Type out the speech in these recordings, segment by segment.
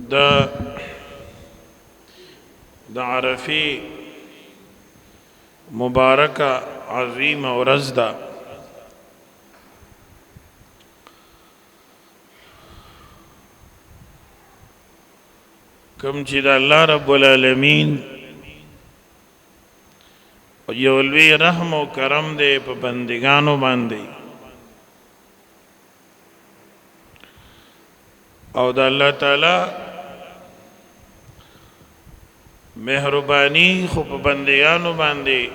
د عرفی مبارکه عظیمه ورځ ده. کوم چې د الله رب العالمین یو لوی رحم او کرم دی په بندګانو باندې، او د الله تعالی مهربانی خو په بندګانو باندې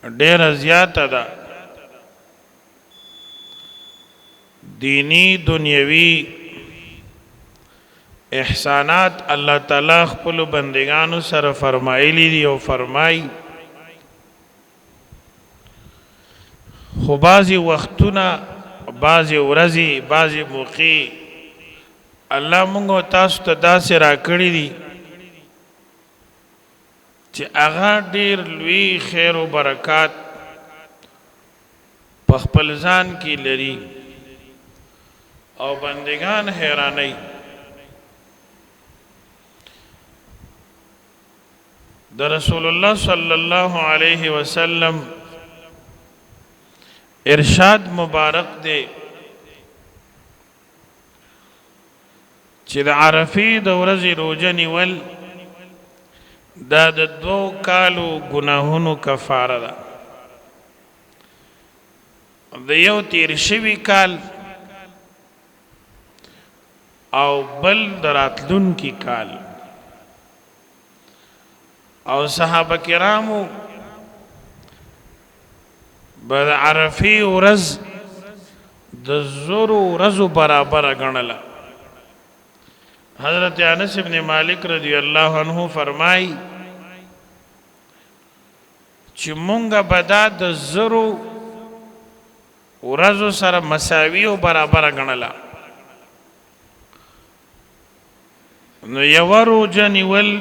ډېره زیاته ده. دینی دنیوي احسانات الله تعالی خپل بندگانو سره فرمایلی دي او فرمای، خو بعضی وختونه، بعضی ورځې، بعضی موقع الله موږ او تاسو ته داسې راکړي دي چې هغه ډېر لوی خیر او برکات په خپل ځان کې لري او بندگان حیرانوي. د رسول الله صلی الله علیه وسلم ارشاد مبارک دی چې د عرفې د ورځې روژه نیول دا د 2 کالو ګناهونو کفاره ده. د یو تیر شوي کال او بل د راتلونکي کال. او صحابه کرامو به د عرفې ورځ د 1000 ورځو برابره ګڼله. حضرت انس ابن مالک رضی الله عنه فرمای چې مونږه به دا د 1000 ورځو سره مساوي او برابره ګڼله. نو یو روژه نیول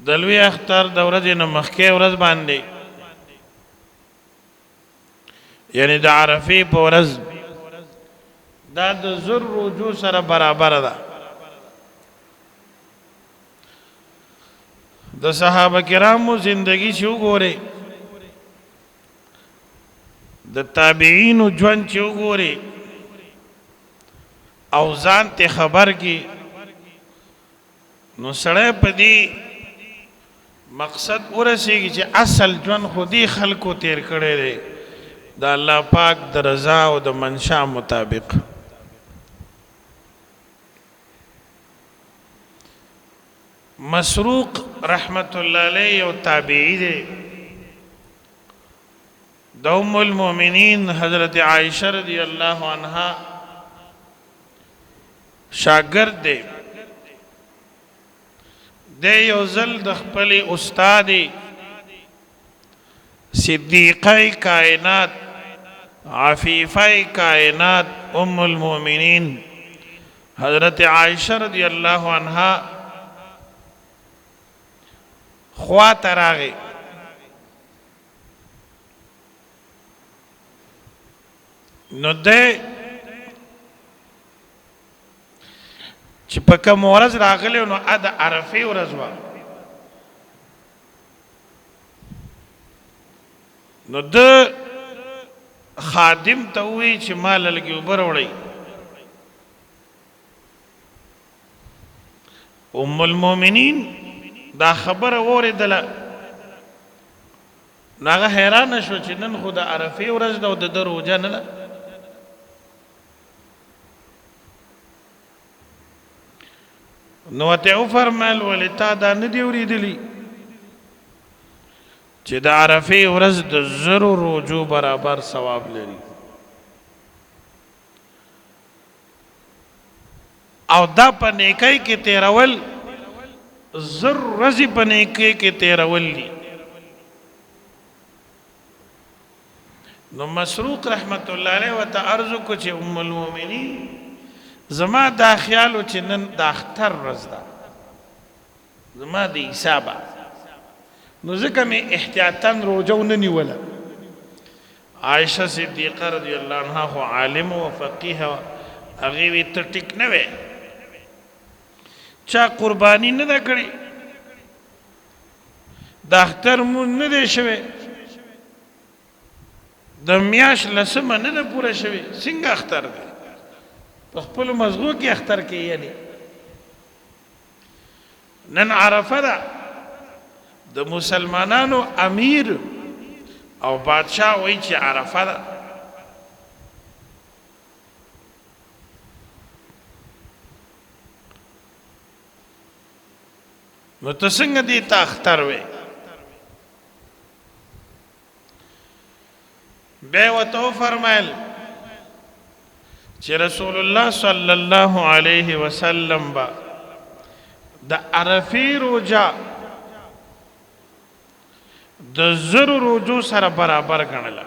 د لوی اختر د ورځې نه مخکې ورځ باندې، یعنی د عرفې په ورځ، دا د 1000 روژو سره برابره ده. د صحابه کرامو زندگی چې وګورئ، د تابعینو ژوند چې وګورئ او ځان ته خبر کی، نو سړی په دې مقصد ورسیږي چې اصل ژوند خو دې خلکو تیر کړی دی د الله پاک د رضا او د منشا مطابق. مسروق رحمت الله علیه یو تابعی دی، د ام المؤمنین حضرت عائشہ رضی الله عنها شاگرد دی. د یو ځل د خپل استاد صدیقه کائنات، عفیفه کائنات ام المؤمنین حضرت عائشہ رضی الله عنها خوا ته راغی. نو دی چې په کوم ورځ راغلی نو د عرفې ورځ وه. نو د خادم ته ووایي چې ما لږې اوبه راوړئ. ام المؤمنین دا خبره واورېدله، نو هغه حیرانه شوه چې نن خو د عرفې ورځ ده او د ده روژه نه ده. نو ورته وفرمیل ولې تا دا نه دي اورېدلي چې د عرفې ورځ د 1000 روژو برابر ثواب لري، او دا په نیکۍ کې تیرول 1000 ورځې په نیکۍ کې تیرول دي. نو مسروق رحمت الله علیه ورته عرض وکړو چې ام المؤمنین زما دا خیالو چې نن د اختر ورځ ده، زما د حسابه، نو ځکه مې احتیاطاً روژه ونه نیوله. عائشہ صدیقہ رضی اللہ عنہ خو عالم و فقیه هغې وی ته ټیک نه وې چا قرباني نه ده کړې د اختر مونځ نه دی شوی د میاشت لسمه نه ده پوره شوې څنګه اختر دی په خپلو مزغو کې اختر کې یعنی نن عرفه ده د مسلمانانو امیر او بادشاہ وایي چې عرفه ده نو ته څنګه دې ته اختر وې بیا ورته وفرمیل چې رسول الله صلی الله علیه وسلم به د عرفې روژه د زرو روژو سره برابر ګڼله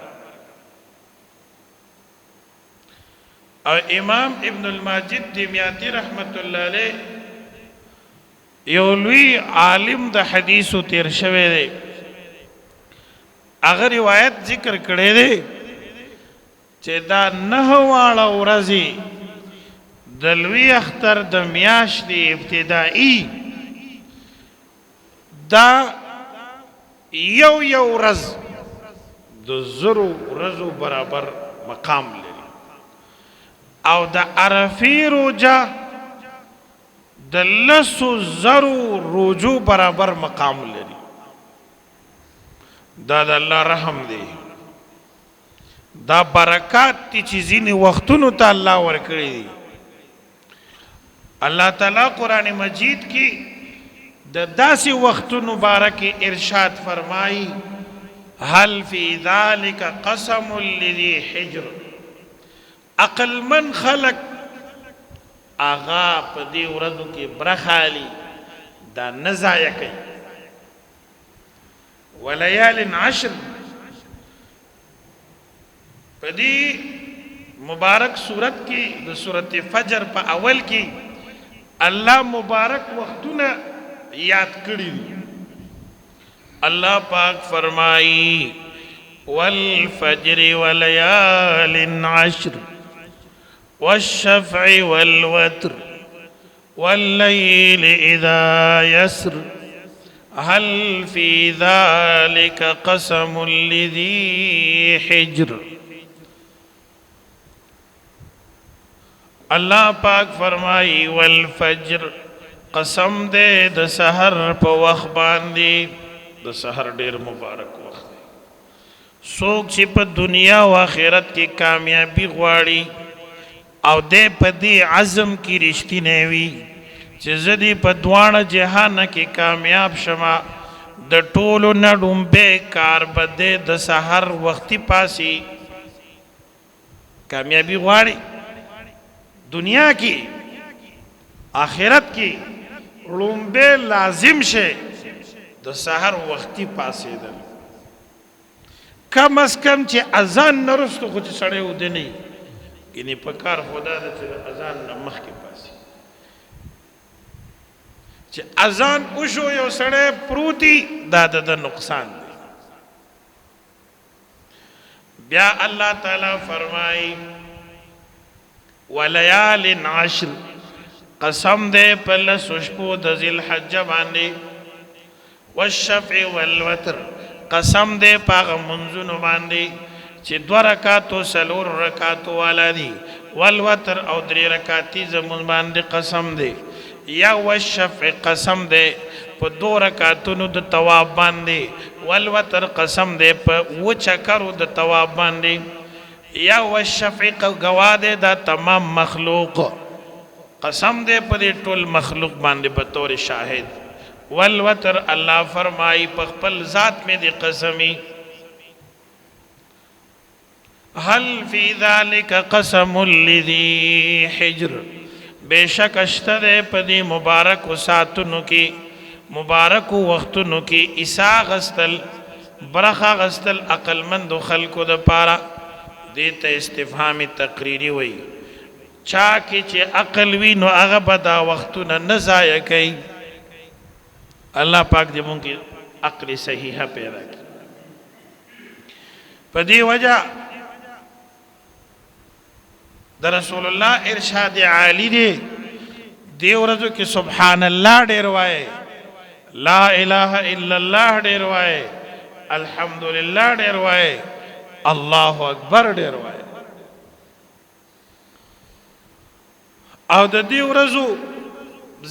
او امام ابن الماجد دمیاطی رحمت الله علیه یو لوی عالم د حدیثو تیر شوی دی هغه روایت ذکر کړی دی چې دا 9 واړه ورځې د لوی اختر د میاشتې ابتدایي دا یو ورځ د زرو ورځو برابر مقام لري او د عرفې روژه د 10,000 روژو برابر مقام لري دا د الله رحم دی دا برکات تی چې ځینې وختونو ته الله ورکړي دي الله تعالی قرآن مجید کې د داسې وختونو باره کې ارشاد فرمایي هل فی ذلک قسم لذی حجر عقل من خلق آغا په دې ورځو کې برخالي دا نه ضایع کوي وليال عشر په دې مبارک صورت کې د سورت فجر په اول کې الله مبارک وختونه یاد کړی دي الله پاک فرمایي والفجر وليال عشر والشفع والوتر والليل إذا يسر هل في ذلك قسم لذي حجر الله پاک فرمائی والفجر قسم دے د سحر په وخت باندې د سحر ډیر مبارک وخت دی څوک چې په دنیا او آخرت کې کامیابی غواړي او دې په دې عزم کې رښتینی وي چې زه دې په دواړه جهان کې کامیاب شمه د ټولو نه ډومبی کار به دې د سحر وختي پاسي کامیابی غواړي دنیا کې آخرت کې ډومبی لازم شي د سحر وختي پاسېدل کم از کم چې اذان نه وروسته خو چې سړی ودنی یعنی په کار خدا ده چې اذان نه مخکې پاسي چې اذان وشو یو سړی پروتي دا د نقصان دی بیا الله تعالی فرمایي ولیال عشر قسم دے په لسو شپو د ذی الحجه باندې والشفع والوتر قسم دے په هغه منځونو باندې چې 2 رکعاتو 4 رکعاتو والا دي والوتر او 3 رکعاتي زمون باندې قسم دے یا والشفع قسم دے په 2 رکعاتونو د طواف باندې والوتر قسم دے په و چکرو د طواف باندې یا والشفع گواده دا تمام مخلوق قسم دے په دې ټول مخلوق باندې په طور شاهد والوتر الله فرمائی په خپل ذات میں دی قسمی هل فی ذلک قسم لذی حجر بیشک اشتر پدی مبارک ساتنو کی مبارک وختنو کی عیسا غستل برخا غستل عقل مند خلقو د پارا دیتا استفهام تقریری وی چاکی چی عقل وی نو اغا دا وختنا نزایا کئی اللہ پاک دی مونکی عقل صحیحہ پیدا کی پدی وجہ د رسول الله ارشاد عالی دی دی ورځو کې سبحان الله ډېر وایي لا اله الا الله ډېر وایي الحمدلله ډېر وایي الله اکبر ډېر وایي او د دې ورځو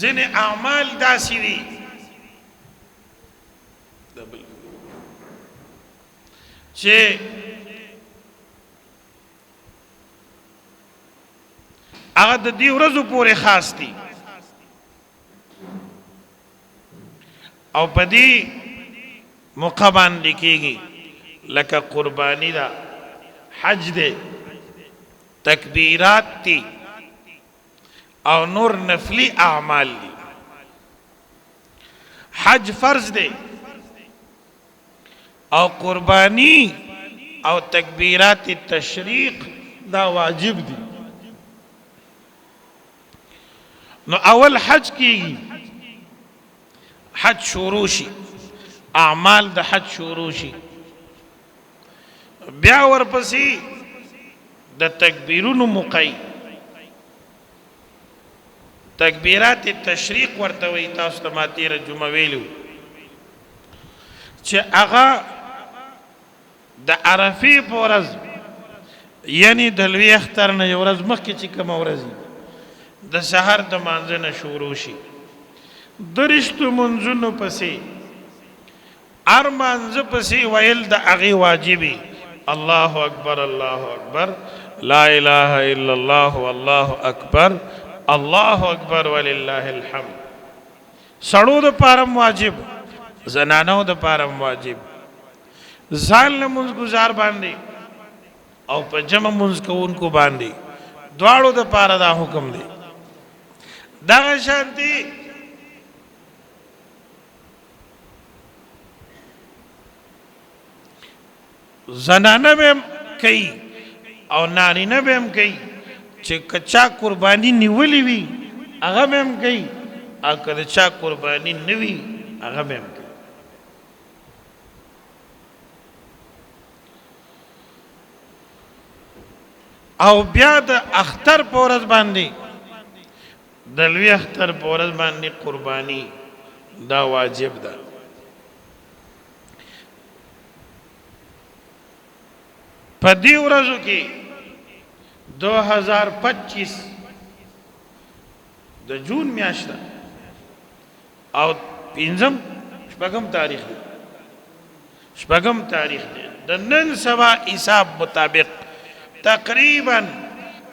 ځینې اعمال داسې دي چې هغه د دې ورځو پورې خاص دي او په دې موقع باندې کېږي لکه قرباني ده حج دی تکبیرات دي او نور نفلی اعمال دي حج فرض دی او قربانی او تکبیرات تشریق دا واجب دي نو اول حج کیږي حج شروع شي اعمال د حج شروع شي بیا ورپسې د تکبیرونو موقع تکبیرات تشریق ورته وي تاسو ته ما تیره جمعه ویلو چې هغه د عرفې په ورځ یعنی د لوی اختر نه یو ورځ مخکې چې کومه ورځ د سحر د مانځه نه شروع شي درشتو منځونو پسې هر مانځه پسې ویل د هغې واجبي الله اکبر الله اکبر لا اله الا الله والله اکبر الله اکبر ولله الحمد سړو د پارم واجب زنانو د پارم واجب ځان له مونځ گزار باندې او په جمع مونځ کوونکو باندې دواړو د پاره دا حکم دی دغه شانتي زنانه به کوي او نارینه به هم کوي چې کچا قربانی نیولې وي هغه به هم کوي او که چا قربانی نه وي هغه به هم کوي او بیا د اختر په ورځ باندې د لوی اختر په ورځ باندې قربانی دا واجب ده په دې ورځو کې 2025 د جون میاشت او شپږم تاریخ دی د نن سبا حساب مطابق تقریبا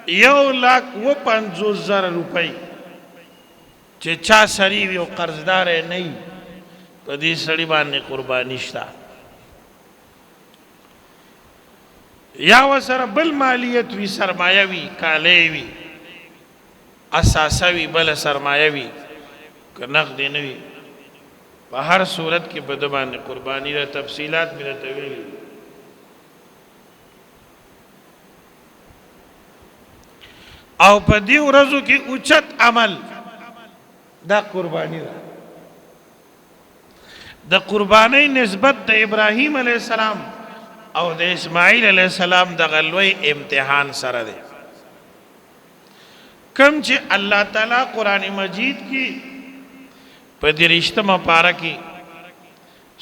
1,50,000 روپۍ چې چا سړي وي او قرضدار یې نه وي په دې سړي باندې قرباني شته یا ورسره بل مالیت وي سرمایه وي کالی وي اساسه وي بله سرمایه وي که نقد نه وي په هر صورت کې په ده باندې قرباني ده تفصیلات مې درته ویلي او په دې ورځو کې اوچت عمل دا قربانی ده د قربانی نسبت د ابراهیم علیه السلام او د اسماعیل علیه السلام د غلوی امتحان سره ده کم چې الله تعالی قرآن مجید کی په 30مه پاره کې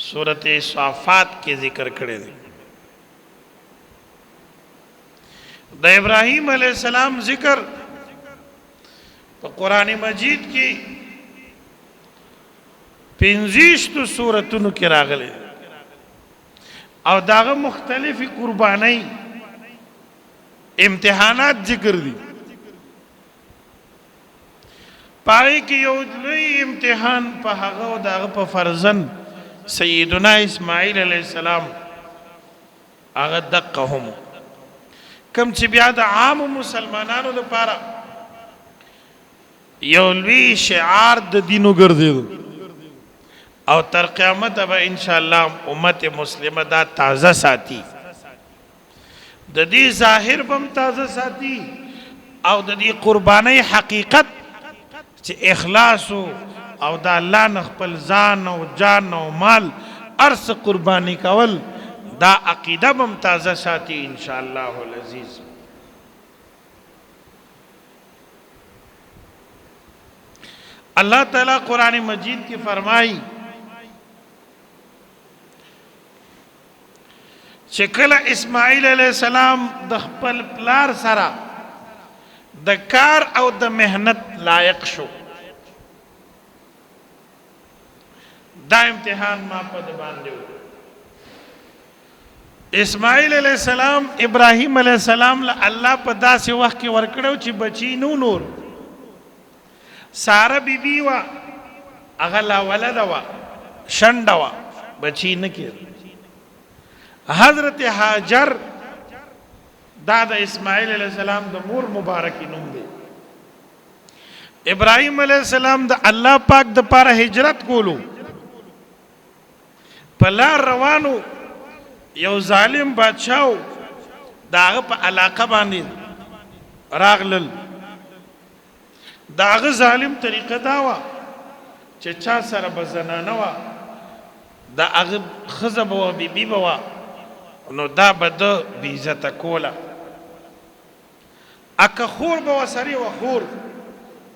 سورۃ صافات کې ذکر کړی دی د ابراهیم علیہ السلام ذکر په قرآن مجید کې 25 سورتونو کې راغلي او داغه مختلفی قربانی امتحانات ذکر دي پای کې یو لوی امتحان په هغه او داغه په فرزند سیدنا اسماعیل علیہ السلام هغه دقهم کم چې بیا د عام مسلمانانو لپاره یو لوی شعار د دینو ګرځیدو او تر قیامت به ان شاء الله امت مسلمه دا تازه ساتي د دې ظاهر بم تازه ساتي او د دې قرباني حقیقت چې اخلاص او د الله نه خپل ځان او جان او مال ارس قرباني کول دا عقیده بم تازه ساتي ان شاء الله العزیز اللہ تعالیٰ قرآن مجید کی فرمائی چې کله اسماعیل علیہ السلام د خپل پلار سره د کار او د مهنت لایق شو دا امتحان ما په د باندې و اسماعیل علیہ السلام ابراہیم علیہ السلام له الله په داسې وخت کې ورکړو چې بچی نو نور ساره بیبي وا هغه لا ولد وا شنډه وا بچی نه کېد حضرت هاجر دا د اسماعیل علیہ السلام د مور مبارکی نوم دی ابراہیم علیہ السلام د الله پاک د پاره هجرت کولو په لار روانو یو ظالم بادشاہ داغه په علاقه باندې راغلل داغه ظالم طریقه دا وا چې چا سره بزنانه وا دا هغه خزب او بیبي وا نو دا بد بی عزت کولا اکه خور به وسري و خور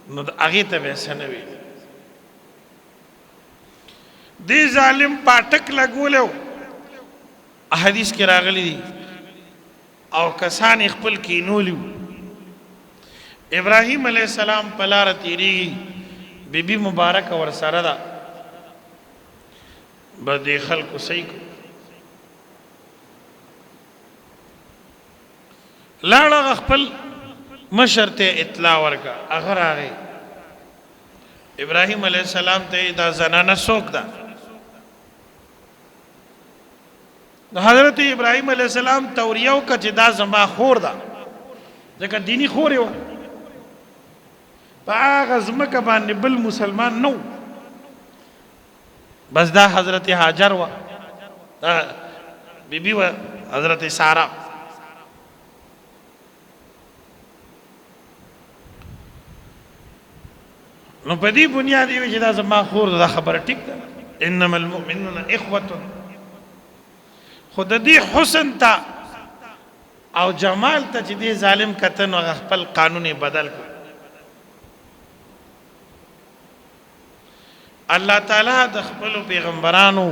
نو هغه ته وسنوي دی ظالم پاټک لګولیو حدیث کې راغلی دي او کسان خپل کینولیو ابراہیم علیہ السلام پلار تیری بی بی مبارک ور سره ده بد خلق صحیح لاړه خپل مشر ته اطلاع ورکا اگر هغه ابراہیم علیہ السلام ته دا زنانه څوک ده حضرت ابراہیم علیہ السلام توریو کا چې دا زما خور ده ځکه دینی خور یو په هغه ځمکه باندې بل مسلمان نو بس دا حضرت هاجر و بیبی و حضرت سارا نو په دې بنیاد یې چې دا زما خور ده خبره ټیک ده انما المؤمنون اخوه خود دې حسن تا او جمال ته چې دې ظالم کتن او خپل قانون بدل کړ الله تعالی د خپل پیغمبرانو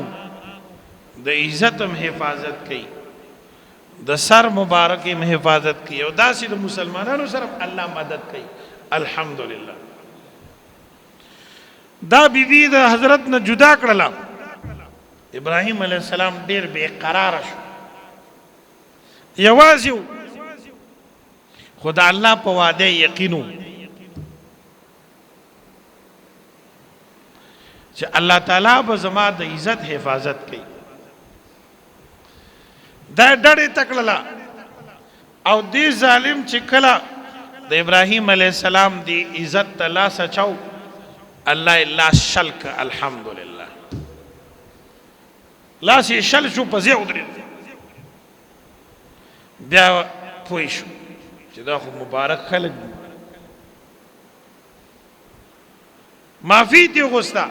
د عزت هم حفاظت کوي د سر مبارک هم حفاظت کوي او داسې د مسلمانانو سره الله مدد کوي الحمدلله دا بیبی د حضرت نه جدا کړله ابراہیم علیہ السلام ډیر بے قرار شو یوازې خدا الله په وعده یقینو چې الله تعالی به زما د عزت حفاظت کوي دا ډېر تکړه او دې ظالم چې کله د ابراہیم علیہ السلام دی عزت تلا سچاو الله الا شلک الحمدلله لاس یې شل شو په ځای ودرېد بیا پوه شو چې دا خو مبارک خلک دي معافي دې غوسته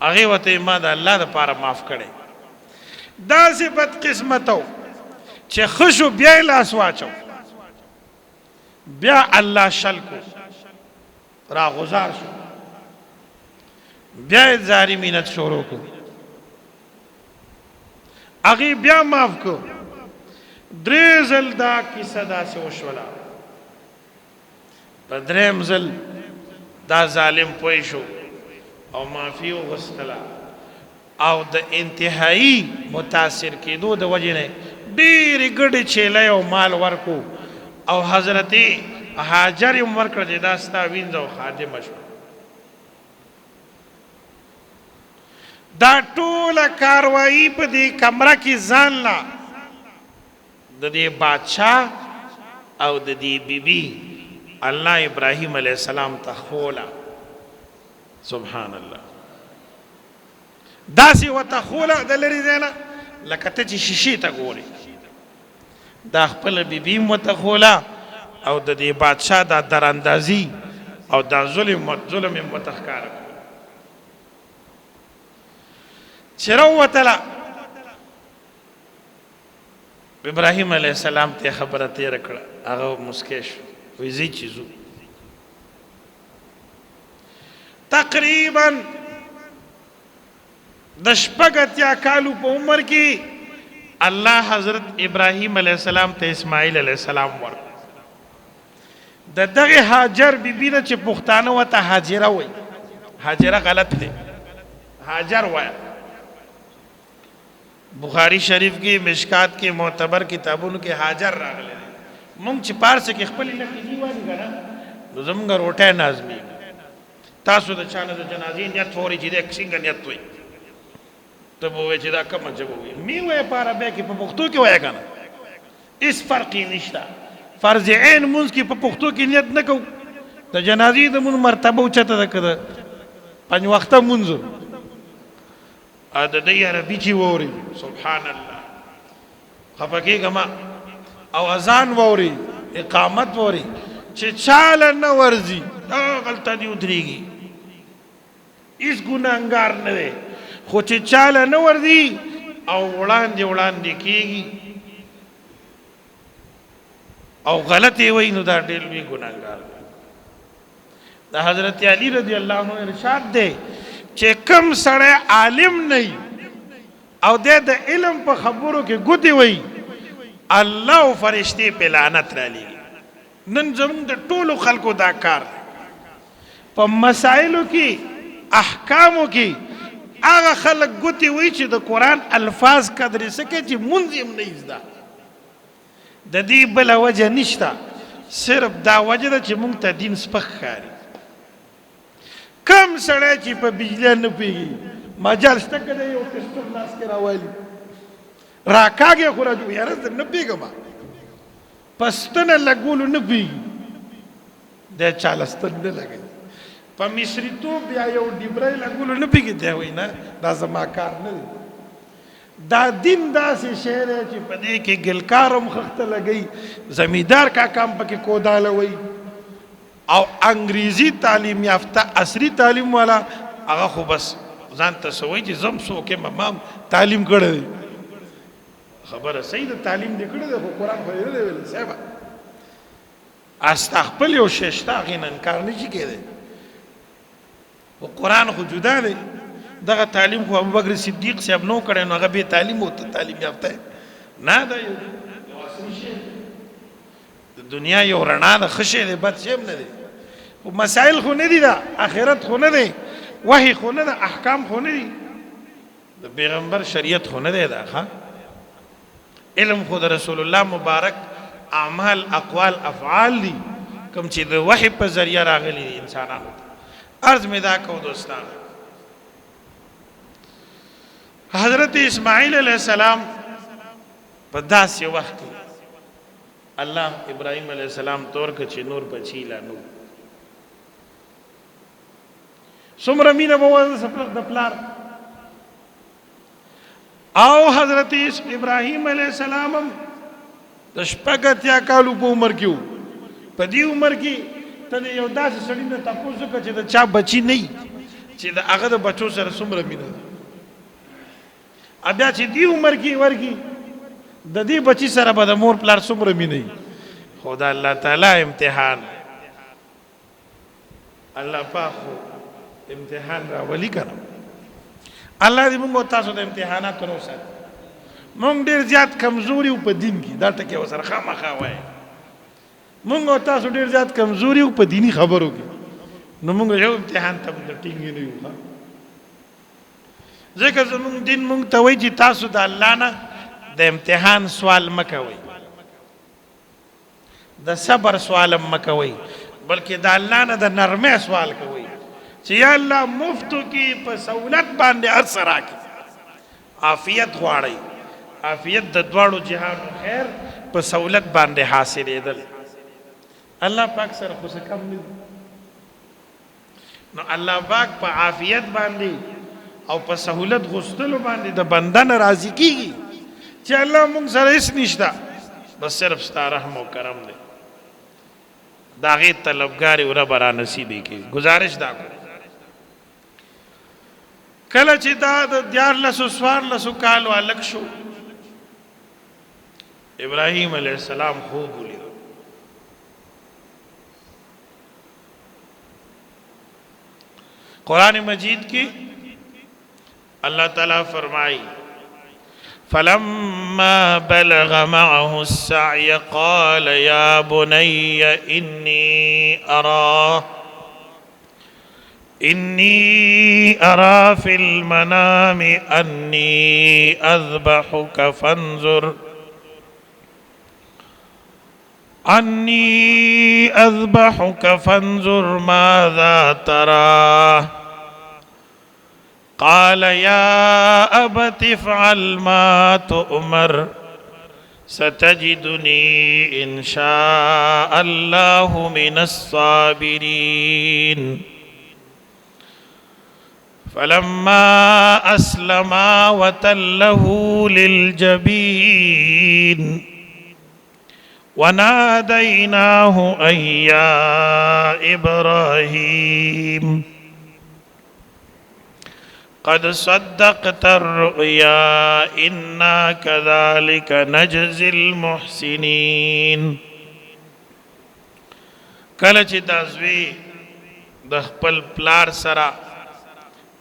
هغې ورته ما د الله دپاره معاف کړی داسې بدقسمت و چې ښه شو بیا یې لاس واچو بیا الله شل کو راغوزار شو بیا زاری مینت شروع کو هغې بیا معاف کو درې ځل دا کیسه داسې وشوله په درېم ځل دا ظالم پوه شو او معافي وغوښتله او د انتهایی متاثر کېدو د وجې نه ډېرې ګډې چیلۍ او مال ورکو او حضرت هاجر یې ورکړه چې دا ستا وینځه او خادمه شوه دا ټوله کاروایی په دې کمره کې ځان لا د دې بادشاه او د دې بیبي الله ابراهیم علیہ السلام ته خوله سبحان الله داسې ورته خوله د لرې ځای نه لکه ته چې شیشې ته ګورې دا خپله بیبي هم ورته خوله او د دې بادشاه دا دراندازي او دا ظلم یې ورته ښکاره کړه چې راووتله ابراهیم علیہ السلام ته خبره تیره کړه هغه مسکی شو وایي ځئ چې ځو تقریبا د شپږ اتیا کالو په عمر کې الله حضرت ابراهیم علیه السلام ته اسماعیل علیه السلام ورکړ. د دغه هاجر بیبی نه چې پښتانه وته هاجره وای، هاجره غلط دی، هاجر وای. بخاری شریف کې مشکات کې معتبر کتابونو کې هاجر راغلی. مونږ چې پارس کې خپل لکه دی وایي کنه نو زمونږ روټه نازمي. تاسو د چانه د جنازې نیت فوري چې د څنګه نیت وای ته وای چې دا کوم جواب وي می وای پاره به کې په پښتو کې وای کنه اس فرق نشته. فرض عین مونږ کې په پښتو کې نیت نه کو د جنازې د مون مرتبه اوچته ده کړه پنځ وخته مونږ ا د دې عربي چې ووري سبحان الله خفقې کما او اذان ووري اقامت ووري چې چاله نه ورزي دا غلطه دی ودرېږي اس ګناهګار نه وي خو چې چاله نه ورزي او وړاندې کېږي او غلطي وای نو دا ډېر لوی ګناهګار دی. د حضرت علی رضی الله عنه ارشاد دی چې کم سړی عالم نه او د علم په خبرو کې ګوتې وای الله او فرشتي په لعنت را لېږي. نن زموږ د ټولو خلکو دا کار په مسائلو کې احکامو کې هغه خلک ګوتې وای چې د قرآن الفاظ قدرې سکه چې مونځ هم نه زده. د دې بل وجه نشته، صرف دا وجه ده چې مونږ ته دین سپک ښکاري. کم سړی چې په بجلی نه پوهېږي مجال شته که دی یو ټسټر لاس کې راوالي راکاږي خو راجو یاره زه نه پوهېږم په ستنه لګولو نه پوهېږي دی چاله ستن نه لګوي. په مصریتوب بیا یو ډیبری لګولو نه پوهېږي دی وایي نه دا زما کار نه دی. دا دین داسې شی دی چې په دې کې ګلکار هم خښته لګوي، زمیندار کاکا هم پکې کوداله وایي او انګریزي تعلیم یافته عصري تعلیم والا هغه خو بس ځان ته څه وایي چې زم څوک یم ما تعلیم کړی دی. خبره صحیح ده، تعلیم دې کړی دی خو قرآن خو یې نه دی ویلی صاحبه. استا خپل یو شی شته هغې نه انکار نه شي کېدی خو قرآن خو جدا دی. دغه تعلیم خو ابوبکر صدیق صاحب نو کړی نو هغه بې تعلیم و تعلیم یافته نه ده یو عصري شی د دنیا یو رڼا ده ښه شی دی بد شی هم نه دی. مسائل خو نه دي دا آخرت خو نه دی وحی خو نه ده احکام خو نه دي د پیغمبر شریعت خو نه دی دا ښه علم خو د رسول الله مبارک اعمال اقوال افعال دي کوم چې د وحی په ذریعه راغلي دي انسانانو ته. عرض مې دا کو دوستان حضرت اسماعیل علیہ السلام په داسې وخت کې الله ابراهیم علیہ السلام تور که چې نور بچی لا نو څومره مینه به وه د پلار او حضرت ابراهیم علیہ السلام هم د شپږ اتیا کالو په عمر کې و. په دې عمر کې ته د یو داسې سړي نه تپوس وکړه چې د چا بچي نه وي چې د هغه د بچو سره څومره مینه ده. بیا چې دې عمر کې ورګي د دې بچی سره به د مور پلار څومره مینه وي. خو د الله تعالی امتحان الله پاک امتحان راولي که نه. الله دې موږ تاسو د امتحاناتو نه وساتي. موږ ډېر زیات کمزوري یو په دین کې دا ټکې ورسره خامخا وایي موږ تاسو ډېر زیات کمزوري یو په دیني خبرو کې نو موږ یو امتحان ته ټینګ نه یو. ځکه زموږ دین موږ ته وایي چې تاسو د الله نه د امتحان سوال مه کوئ د صبر سوال هم مه کوئ بلکې د الله نه د نرمۍ سوال کوئ چې یا الله مفتو کې په سہولت باندې هر څه راکړي. عافیت غواړئ عافیت د دواړو جهانو خیر په سہولت باندې حاصلېدل الله پاک سره خو څه کم نه دي. نو الله پاک په عافیت باندې او په سہولت غوښتلو باندې د بنده نه راضي کېږي چې الله مونږ سره هېڅ نشته بس صرف ستا رحم او کرم دی. د هغې طلبګار یې ربه را نصیبې کړي. ګزارش دا کړو کله چې دا د 14 کالو هلک شو ابراهیم علیه السلام خوب ولید. قرآن مجید کی اللہ تعالیٰ فرمائی فلما بلغ معه السعي قال يا بني إني أرى في المنام أني أذبحك فانظر ماذا ترى قال يا أبت افعل ما تؤمر ستجدني إن شاء الله من الصابرين فلما أسلما وتله للجبين وناديناه أن يا إبراهيم قد صدقت الرؤيا إنا كذلك نجزي المحسنين کله چې دازوی د خپل پلار سره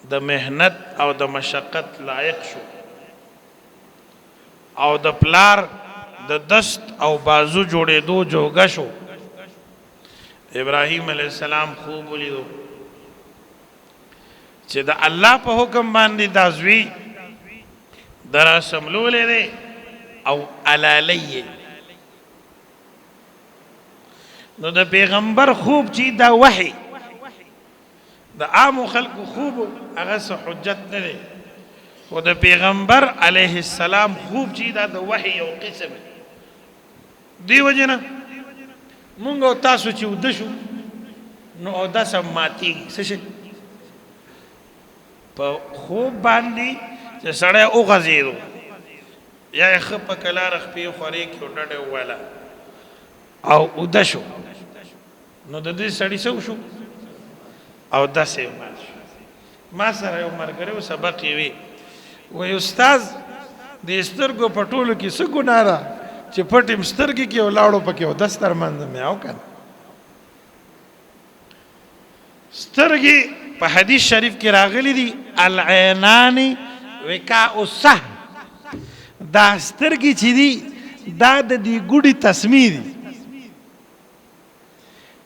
د مهنت او د مشقت لایق شو او د پلار د دست او بازو جوړېدو جوګه شو ابراهیم علیه السلام خوب ولیدو چې د الله په حکم باندې دا زوی درا سملولې دی او علالیه نو د پیغمبر خوب چې دا وحی د عام خلکو خوب هغه څه حجت نه دی خو د پیغمبر علیه السلام خوب چې دا د وحی یو قسم دی وجنه مونږ او تاسو چې ود شو نو او دا سم ماتي څه شي په خوب باندې چې سړی وغځېدو یا یې ښه په کلاره خپې خورې کې ډډه وویله او اوده شو نو د دې سړي څه وشو او داسې مات شو ما سره یو ملګری و سبق یې وی وایي استاذ د سترګو په ټولو کې څه ګناه ده چې پټ یم سترګې کې ولاړو پکې اودس ترمنځ مې او که نه سترګې په حدیث شریف کې راغلی دي العینان وکاء السهم دا سترګې چې دي دا د دې ګوډې تسمې دي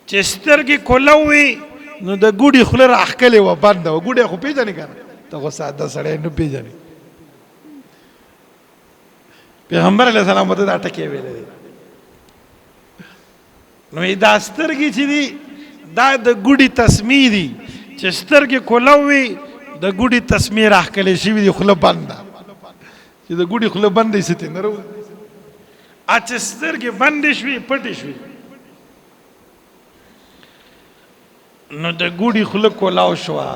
چې سترګې کوله وي نو د ګوډې خوله راښکلې وه بنده وه ګوډې خو پېژنې که نه ته خو ساده سړی نه پېژنې پیغمبر علیه السلام ورته دا ټکې ویلی دی نو دا سترګې چې دي دا د ګوډې تسمې دي چې سترګې کوله وي د ګوډې تسمې راښکلې شوي دي خوله بنده چې د ګوډې خوله بندې څه ترې نه راوځي چې سترګې بندې شوي پټې شوي نو د ګوډې خوله کولاو شوه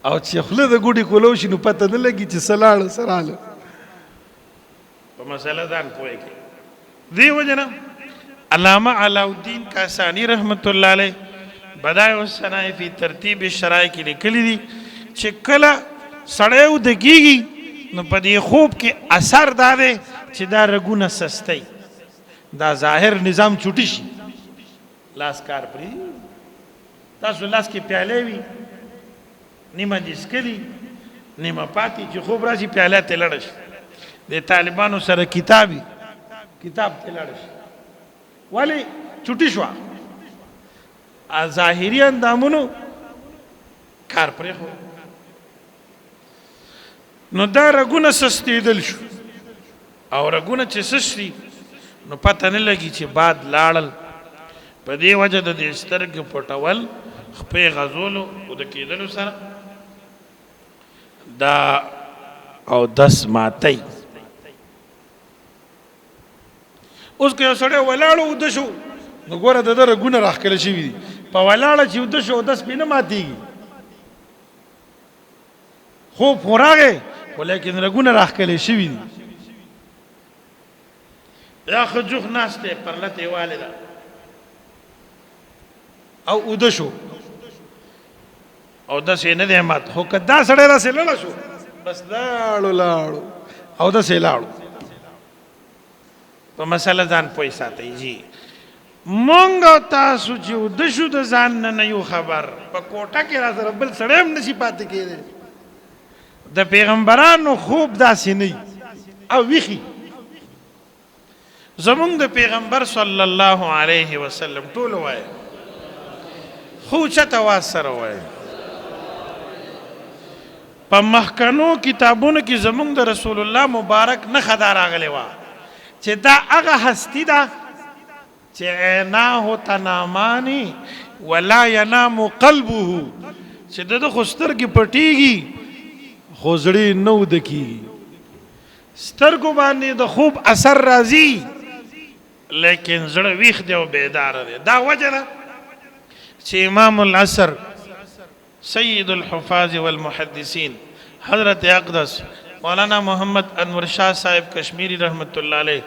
او چې خوله د ګوډې کولاو شي نو پته نه لګي چې څه لاړه څه راله په مسله ځان پوهېږي دې وجه نه علامه علاءالدین کاسانی رحمت الله علیه بدایع الصنایع فی ترتیب الشرایع کې لیکلي دي چې کله سړی وده کېږي نو په دې خوب کې اثر دا دی چې دا رګونه سستی دا ظاهر نظام چوټي شي لاس کار پرېږدي تاسو لاس کې پیالې وي نیمه دې څکلي نیمه پاتې چې خوب راشي پیاله ته لړه شي د طالبانو سره کتاب ته لړه شي ولې چوټي شوه ظاهري اندامونو کار پرېښود نو دا رګونه سستېدل شو او رګونه چې سستي نو پته نه لګي چې باد لاړل په دې وجه د دې سترګې پټول خپې غزولو او د کېدلو سره دا او دس ماتی اوس که یو سړی ولاړو اوده شو نو ګوره د ده رګونه راښکله شوي دي په ولاړه چې اوده شو دس پې نه ماتېږي خوب خو راغی خو لیکن رګونه راښکلې شوي دي یا ښه جوخ ناست دی پرلته یې والې ده او اوده شو او داسې نه دی مات خو که دا سړی داسې لړه شو بس لاړو او داسې لاړو په مسله ځان پوه ساتئ جی مونږ او تاسو چې د شو د ځان نه یو خبر په کوټه کې را سره بل سړی هم نشي پاتې کېدی د پیغمبرانو خوب داسې نه او ویخي زمونږ د پیغمبر صلی الله علیه وسلم ټول وای خو چته واس سره وای په مخکنو کتابونو کې زمونږ د رسول الله مبارک نه خدا راغلی وا چې دا هغه هستی ده چې عیناه تنامانی ولا ینام قلبه چې د خو سترګې پټېږي خو زړه نو د کېږي سترګو باندې د خوب اثر راځي لیکن زړه ویښ دی او بیدار دی دا وجه ده چې امام العصر سید الحفاظ والمحدثین حضرت اقدس مولانا محمد انور شاہ صاحب کشمیری رحمت الله علیه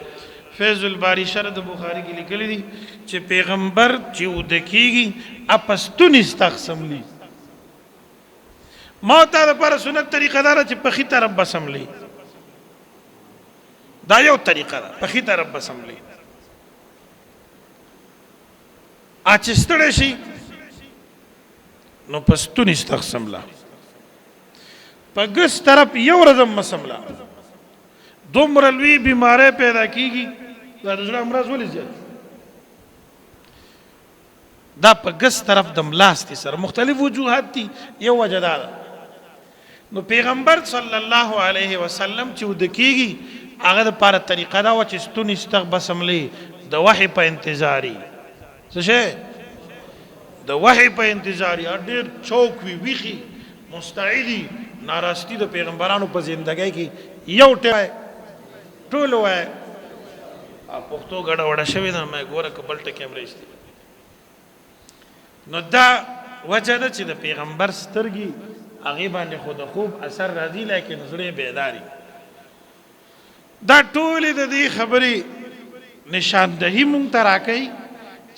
فیض الباری شرح د بخاری کې لیکلي دي چې پیغمبر چې وده کېږي اپستون استقسم لی ما ته د پر سنت طریقه دار چې په خي طرف بسم لی دا یو طریقه ده په خي طرف بسم لی اچ ستړی شي نو پستون استقسم لا په ګس طرف یو رزم مسملا دومره لوی بیماری پیدا کیږي دا د زړه امراض ولې زیات دا په ګس طرف د ملاستي سره مختلف وجوهات دي یو وجه ده نو پیغمبر صلی الله علیه وسلم چې ود کیږي هغه د پاره طریقه دا و چې ستون استقبسم لې د وحی په انتظاری څه شي د وحی په انتظاری ډېر چوک وی ویخي مستعدی ناراستی د پیغمبرانو په ژوندۍ کې یو ټول وای پښتو غړ وړه شوی نه مې ګوره کبل ټکی هم راځي نو دا وجه ده چې د پیغمبر سترګي هغه باندې خود خوب اثر راځي لیکن زړه بیداری دا ټول د دې خبرې نشاندهی مونږ ته راکړي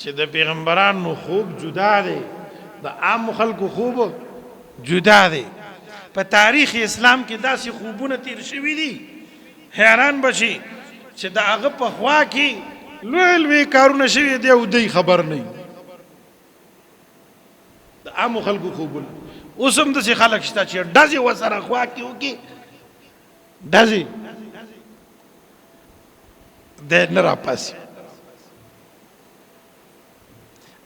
چې د پیغمبرانو خوب جدا دی د عام خلکو خوب جدا دی په تاریخ اسلام کې داسې خوبونه تیر شوي دي حیران بشي چې د هغه په خوا کې لوی لوی کارونه شوي دي او دی خبر نه د عام خلکو خوبونه اوس هم داسې خلک شته چې ډزې ورسره خوا کې وکړي ډزې دی نه راپاسي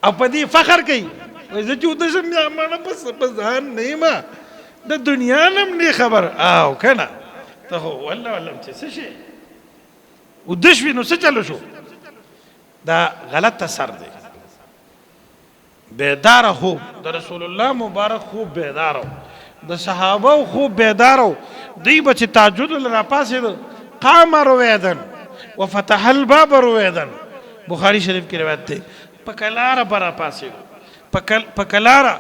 او په دې فخر کوي وایي زه چې اوده شم بیا ماړه په ځان نه یم د دنیا نه هم نه خبر او که نه ته خو والله علم چې څه شي اوده شوي نو څه چلو شو دا غلط اثر دی بیداره خوب د رسول الله مبارک خوب بیداره د صحابه خوب بیداره دی به چې تهجد راپاسېده قام رویدن وفتح الباب رویدن بخاری شریف کې روایت دی په کلاره به راپاسېږو په کلاره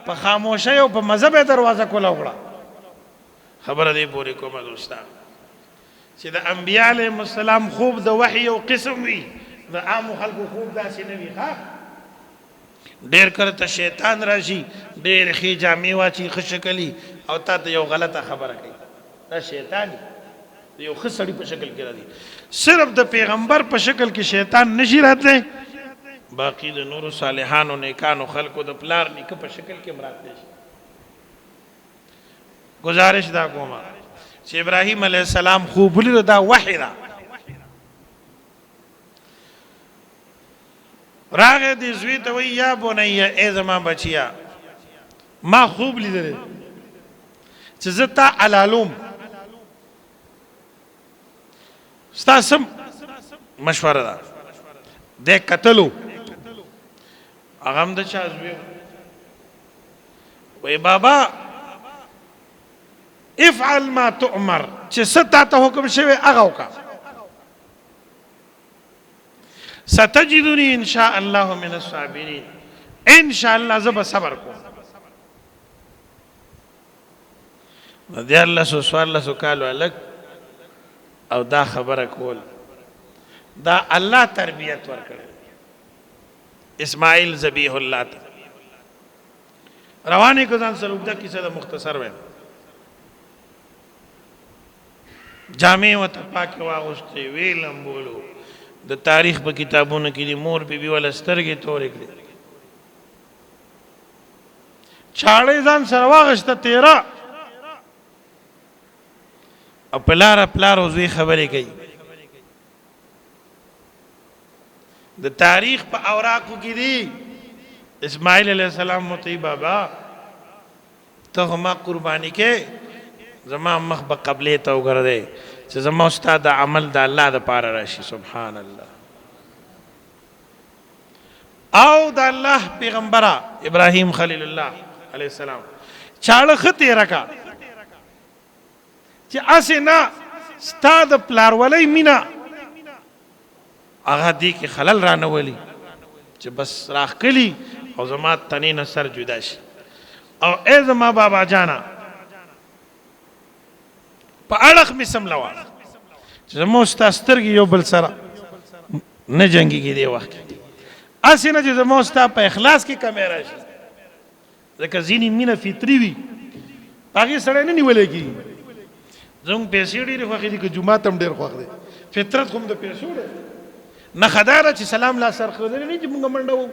په خاموشۍ او په مزه به دروازه کوله وکړه خبره دې پورې کومه دوستان چې د انبیا علیهم السلام خوب د وحی یو قسم وي د عامو خلکو خوب داسې نه وي ښه ډېر کله ته شیطان راشي ډېر ښې جامې واچي ښه شکلي او تا ته یو غلطه خبره کوي دا شیطان دی یو ښه سړي په شکل کې راځي صرف د پیغمبر په شکل کې شیطان نشي راتلی باقی د نورو صالحانو نیکانو خلکو د پلار نیکه په شکل کې مراتلی شي گزارش دا کومه چې ابراهیم علیه السلام خوب ولیدو دا وحی ده راغی دې زوی ته وایي یا بنیه ای زما بچیا ما خوب لیدلی چې زه تا علالوم ستا څه مشوره ده دی کتلو هغه هم د چا زوی وایي بابا افعل ما تؤمر چې څه تا ته حکم شوی هغه وکړه ستجدنی ان شاء الله من الصابرین ان شاء الله زه به صبر کوم دیارلسو څوارلسو کالو هلک او دا خبره کول دا الله تربیت ورکړی اسماعیل ذبیح الله ته روانې کو ځان سره اوږده کیسه ده مختصر وایم جامې ورته پاکې واغوستې ویې لمبولو د تاریخ په کتابونو کې دی مور بیبي ولا سترګې تورې کړې چاړې ځان سره واغشته 13 او پلار او زوی خبرې کوي د تاریخ په اوراقو کې دی اسماعیل علیہ السلام متي بابا ته ما قرباني کې زما مخ به قبلې ته وګرځي چې زما استاد عمل د الله د پاره راشي سبحان الله او د الله پیغمبره ابراهیم خلیل الله علیہ السلام چاړه خته رکا چې اسنه استاد پلارولې مینا هغه دې کې خلل را نه ولي چې بس راخلی او زما تنین سر جدا شي او ای زما بابا جانا په اړه می سملوا چې زما استاد سترګې یو بل سره نه جنگيږي دی وخت اسنه چې زما استاد په اخلاص کې کیمرا شي ځکه ځینې مینه فطری وي هغه سره نه نیولې کی زموږ پیسې ډېرې خوښې دي که جومات هم ډېر خوښ دی فطرت خو هم د پیسو دی نه خداره چې سلام لا سر خدای نه چې موږ منډه وو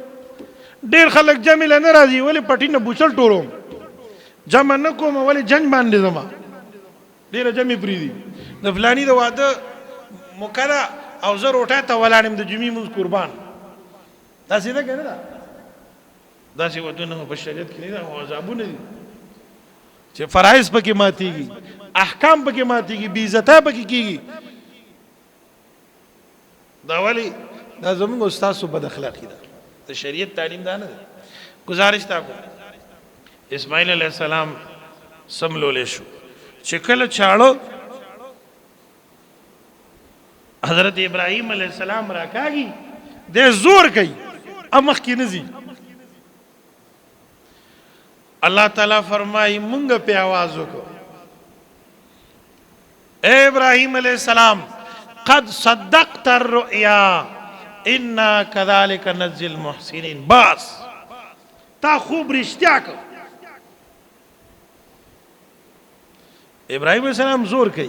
ډېر خلک جمع له نه راځي ولې پټي نه بوچل ټولوم جمع نه کوم ولې جنج باندې زما ډېره جمع پرېږدي د فلاني د واده مکره او زه روټۍ ته ولاړم د جمعې مونځ قربان داسې ده که نه ده داسې ودونه په شریعت کې نه ده خو عذابونه دي چې فرایض پکې ماتېږي احکام پکې ماتېږي بې عزته پکې کېږي دا ولې دا زموږ استاسو بد اخلاقي ده د شریعت تعلیم دا نه ده گزارش تا کو اسماعیل علیہ السلام سملولې شو چې کله چاړو حضرت ابراهیم علیہ السلام راکاږي د زور کوي امخ کې نزي الله تعالی فرمایي مونږ په आवाज وکړو اے ابراهیم علیہ السلام قد صدقت الرؤيا انا كذلك نجزي المحسنين بس تا خوب رښتیا کو ابراهیم علیہ السلام زور کوي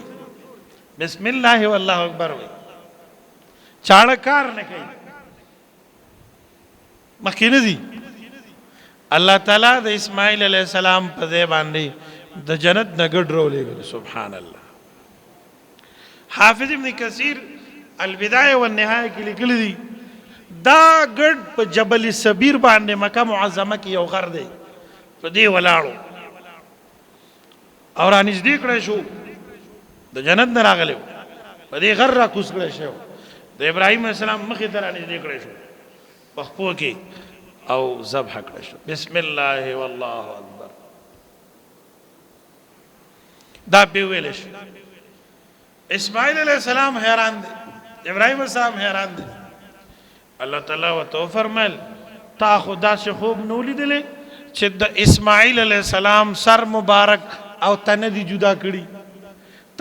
بسم الله والله اکبر وي چاړه کار نه کوي مخکې نه دي الله تعالی د اسماعیل علیہ السلام په ځای باندې د جنت نه ګډ راولېږل سبحان الله حافظ ابن کثیر البدایه والنهایه کې لیکلي دي دا ګډ په جبل صبیر باندې مکه معظمه کې یو غر دی په دې ولاړو او رانږدې کړی شو د جنت نه راغلی په دې غر را کوز کړی شو د ابراهیم علیه السلام مخې ته رانږدې کړی شو په خپو کې او ذبح کړی شو بسم الله والله اکبر دا په ویل شو اسماعیل علیہ السلام حیران دي ابراهیم علیہ السلام حیران دي الله تعالی وتو فرمایل تا خدا سے خوب نو لیدلې چې د اسماعیل علیہ السلام سر مبارک او تنه دي جدا کړي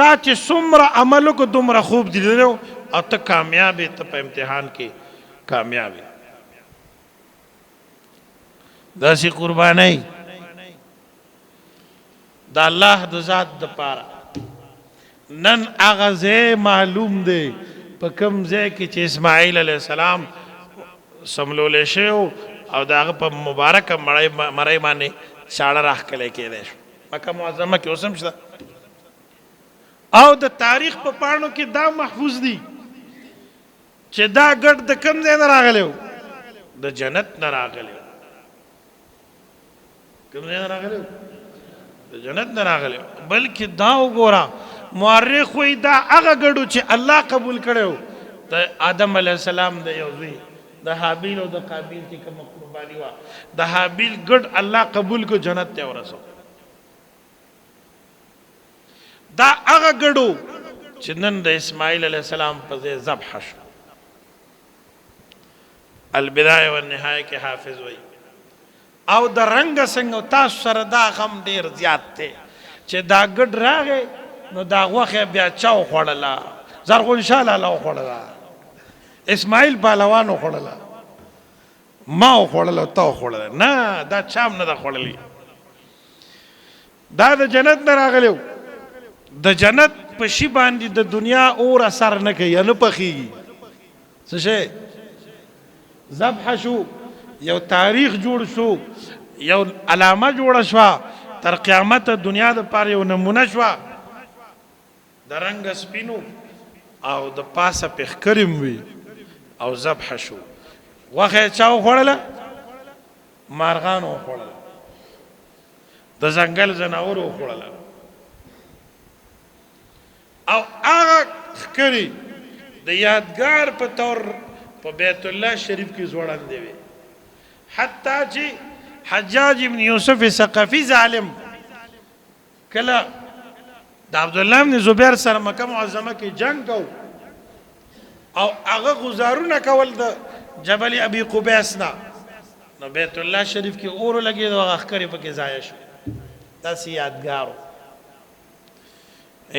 تا چې څومره عمل کو دومره خوب دي او ته کامیاب ته په امتحان کې کامیاب داسې قربانای دا الله د ذات د پاره نن اغازه معلوم دی په کوم ځای کې چې اسماعیل علیہ السلام سملول شو او داغه په مبارک مړی باندې شاړه راخلې کېده مکه معظمه کې اوسم شته او د تاریخ په پاڼو کې دا محفوظ دي چې دا ګډ د کوم ځای نه راغلی د جنت نه راغلی کوم ځای نه راغلی د جنت نه راغلی بلکې دا وګوره مورخ وی دا هغه ګډو چې الله قبول کړو د آدم علیہ السلام د یو زوی د حابیل او د قابیل چې کوم قربانی وا د حابیل ګډ الله قبول کو جنت ته ورسو دا هغه ګډو چې نن د اسماعیل علیہ السلام په ځای ذبح شو البدایه والنهایه کې حافظ وی او د رنگ څنګه تاسو سره دا غم ډیر زیات دی چې دا ګډ راغی نو دا غوخه بیا چاو خوړلا زرغون شاه لاله خوړلا اسماعیل پهلوانو خوړلا ما خوړلا تا خوړلا نه دا چام نه دا خوړلی دا د جنت نه راغلیو د جنت په شی باندې د دنیا اور اثر نه کوي نه پخېږي څه شي ذبح شو یو تاریخ جوړ شو یو علامه جوړ شو تر قیامت دنیا د پاره یو نمونه شو د رنگ سپینو او د پاسه پخ کریم وی او ذبح شو واخه چاو خوړله مارغانو خوړله د ځنګل زناورو خوړله او هغه خکری د یادګار په تور په بیت الله شریف کې زوړندې وي حتی چې حجاج ابن یوسف ثقفی ظالم کله د عبد الله بن زبیر سره مکه معظمه کې جنگ کو او هغه گزارونه کول د جبل ابي قبيس نه نو بیت الله شریف کې اور لګي د اخکری په کې ضایع شو تاسو یادګارو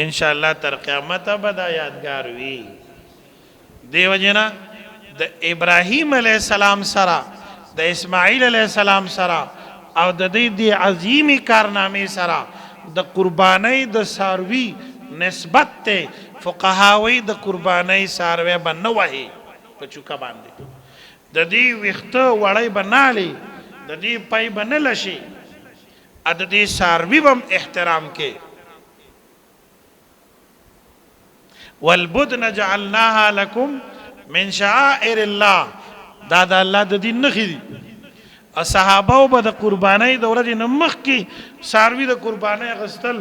ان شاء الله تر قیامت به دا یادګار وي دیو جنا د ابراهیم علیه السلام سره د اسماعیل علیه السلام سره او د دې عظیمی کارنامې سره د قربانی د ساروی نسبت ته فقهاوی د قربانی ساروی باندې وایي په چوکا باندې د دې وخته وړای بنالي د دې پای بنل شي د دې ساروی بم احترام کې والبدن جعلناها لكم من شعائر الله دا د الله د دین نخې دي صحابه به د قربانی د ورځې نمخ کې ساروی د قربانی غستل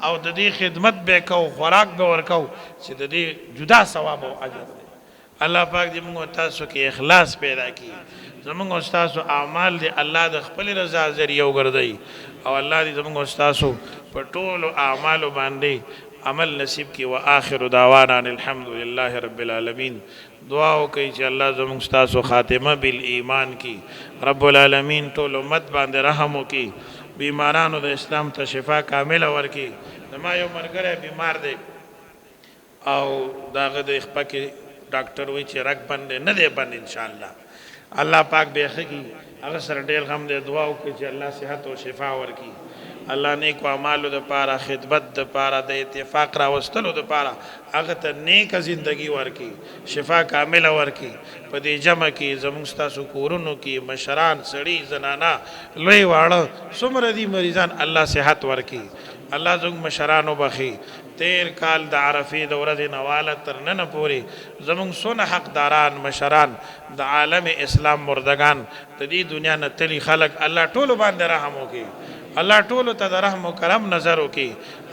او د دې خدمت به کو خوراک به ورکو چې د دې جدا ثواب او اجر دی الله پاک دې موږ تاسو کې اخلاص پیدا کړي زموږ استاد اعمال دې الله د خپل رضا ذریعہ وګرځي او الله دې زموږ استاد په ټولو اعمال باندې عمل نصیب کی واخر دعوانا الحمد لله رب العالمین دعا وکي چې الله زموږ استاد خاتمه بالایمان کی رب العالمین ټول امت باندې رحم وکي بیمارانو د اسلام ته شفا کامله ورکي زما یو مرګره بیمار دی او داغه د خپل ډاکټر وی چې رګ باندې نه دی باندې ان شاء الله الله پاک به خي هغه سره ډېر غم دې دعا وکي چې الله صحت او شفا ورکي الله نیک اعمالو د پاره خدمت د پاره د اتفاق را وستلو د پاره هغه ته نیک ژوندۍ ورکي شفا کامله ورکي په دې جمع کې زموږ تاسو کورونو کې مشران سړي زنانا لوی واړه څومره دي مریضان الله صحت ورکي الله زموږ مشرانو بخي تیر کال د عرفې د ورځې نواله تر نن پورې زموږ سونه حقداران مشران د عالم اسلام مردگان د دې دنیا نه تلی خلق الله ټول باندې رحم وکي الله ټول ته د رحم او کرم نظر وکي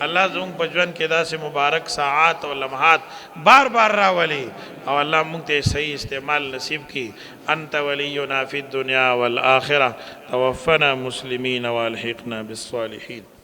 الله زموږ په ژوند کې داسې مبارک ساعات او لمحات بار بار راولي او الله موږ ته صحیح استعمال نصیب کړي انت ولينا فی الدنيا والآخرة توفنا مسلمین والحقنا بالصالحین